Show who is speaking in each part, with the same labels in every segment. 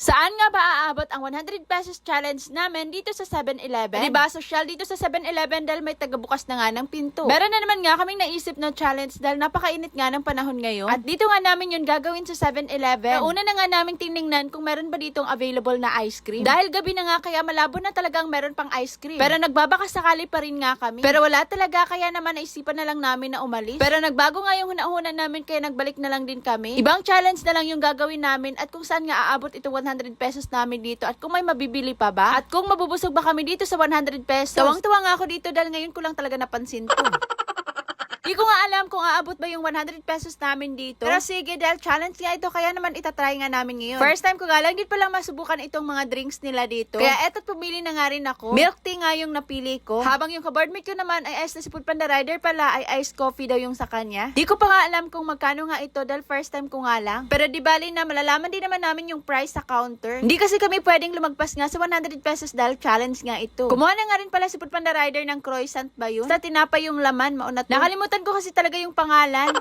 Speaker 1: Saan nga ba aabot ang 100 pesos challenge namin dito sa 7-Eleven? Diba, social dito sa 7-Eleven dahil may tagabukas na nga ng pinto. Meron na naman nga kaming naisip na challenge dahil napakainit nga ng panahon ngayon. At dito nga namin yun gagawin sa 7-Eleven. Nauna na nga namin tiningnan kung meron ba ditong available na ice cream. Dahil gabi na nga kaya malabo na talagang meron pang ice cream. Pero nagbabaka sakali pa rin nga kami. Pero wala talaga kaya naman naisipan na lang namin na umalis. Pero nagbago nga yung hunahunan namin kaya nagbalik na lang din kami. Ibang challenge na lang yung gagawin namin at kung saan nga aabot ito 100 pesos namin dito at kung may mabibili pa ba at kung mabubusog ba kami dito sa 100 pesos. Tawang-tawa nga ako dito dahil ngayon ko lang talaga napansin to. Di ko nga alam kung aabot ba yung 100 pesos namin dito. Pero sige, dahil challenge nga ito, kaya naman itatry nga namin ngayon. First time ko nga lang din pala masubukan itong mga drinks nila dito. Kaya eto't pumili na nga rin ako. Milk tea nga yung napili ko. Habang yung kaboardmate ko naman ay ice na si Food Panda Rider pala ay iced coffee daw yung sa kanya. Di ko pa nga alam kung magkano nga ito dahil first time ko nga lang. Pero di bali na malalaman din naman namin yung price sa counter. Hindi kasi kami pwedeng lumagpas nga sa 100 pesos dahil challenge nga ito. Kumuha na nga rin pala si Food Panda Rider ng croissant ba yun? Sa tinapay yung laman, maunat. Nakalimutan ko kasi talaga yung pangalan.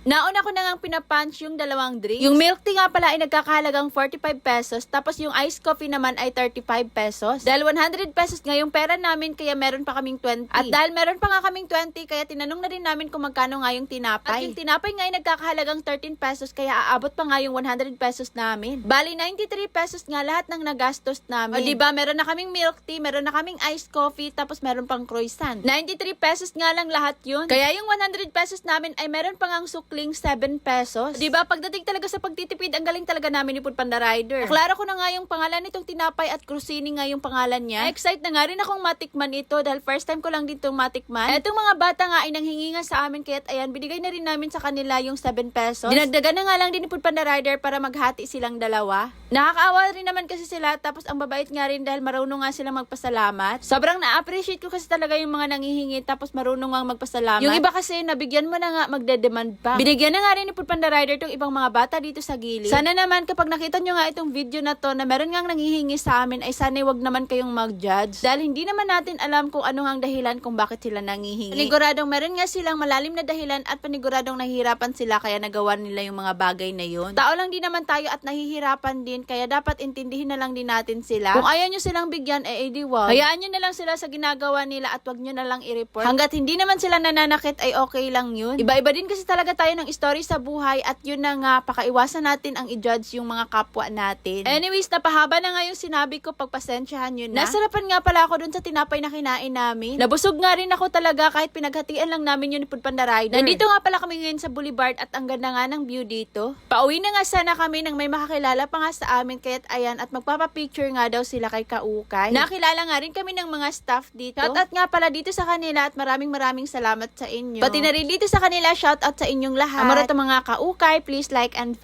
Speaker 1: Nauna ko na ngang pinapunch yung dalawang drinks. Yung milk tea nga pala ay nagkakahalagang 45 pesos. Tapos yung iced coffee naman ay 35 pesos. Dahil 100 pesos nga yung pera namin, kaya meron pa kaming 20. At dahil meron pa nga kaming 20, kaya tinanong na rin namin kung magkano nga yung tinapay. At yung tinapay nga ay nagkakahalagang 13 pesos, kaya aabot pa nga yung 100 pesos namin. Bali, 93 pesos nga lahat ng nagastos namin. O diba, meron na kaming milk tea, meron na kaming iced coffee, tapos meron pang croissant. 93 pesos nga lang lahat yun. Kaya yung 100 pesos namin ay meron pa ngang sukli 7 pesos. Diba, pagdating talaga sa pagtitipid, ang galing talaga namin ni Food Panda Rider. Naklaro ko na nga yung pangalan nitong tinapay at crostini nga yung pangalan niya. Excited na nga rin akong matikman ito dahil first time ko lang ditong matikman. Etong mga bata nga ay nanghingi nga sa amin kaya't ayan, binigay na rin namin sa kanila yung 7 pesos. Dinagdagan na nga lang din ni Food Panda Rider para maghati silang dalawa. Nakakaawa rin naman kasi sila tapos ang babait nga rin dahil marunong nga silang magpasalamat. Sobrang na-appreciate ko kasi talaga yung mga nanghihingi tapos marunong nga magpasalamat. Yung iba kasi nabigyan mo na nga magde-demand pa. Binigyan na nga rin ni Food Panda Rider tong ibang mga bata dito sa gilid. Sana naman kapag nakita nyo nga itong video na to na meron ngang nanghihingi sa amin ay sana wag naman kayong mag-judge. Dahil hindi naman natin alam kung ano ang dahilan kung bakit sila nanghihingi. Paniguradong meron nga silang malalim na dahilan at paniguradong nahihirapan sila kaya nagawa nila yung mga bagay na yun. Tao lang din naman tayo at nahihirapan din kaya dapat intindihin na lang din natin sila. Kung ayaw nyo silang bigyan edi wag. Hayaan nyo na lang sila sa ginagawa nila at wag nyo na lang i-report. Hanggat hindi naman sila nananakit ay okay lang yun. Iba-iba din kasi talaga tayo ng story sa buhay at yun na nga, pakaiwasan natin ang i-judge yung mga kapwa natin. Anyways, napahaba na nga yung sinabi ko, pagpasensyahan yun na. Nasarapan nga pala ako dun sa tinapay na kinain namin. Nabusog nga rin ako talaga kahit pinaghatian lang namin yun ni Food Panda Rider. Nandito nga pala kami ngayon sa Boulevard at ang ganda nga ng view dito. Pauwi na nga sana kami nang may makakilala pa nga sa amin kaya't ayan at magpapapicture nga daw sila kay Kaukay. Nakilala nga rin kami ng mga staff dito. Shoutout nga pala dito sa kanila at maraming salamat sa inyo. Pati na rin dito sa kanila, shoutout sa inyong lahat. Amara mga Kaukay, please like and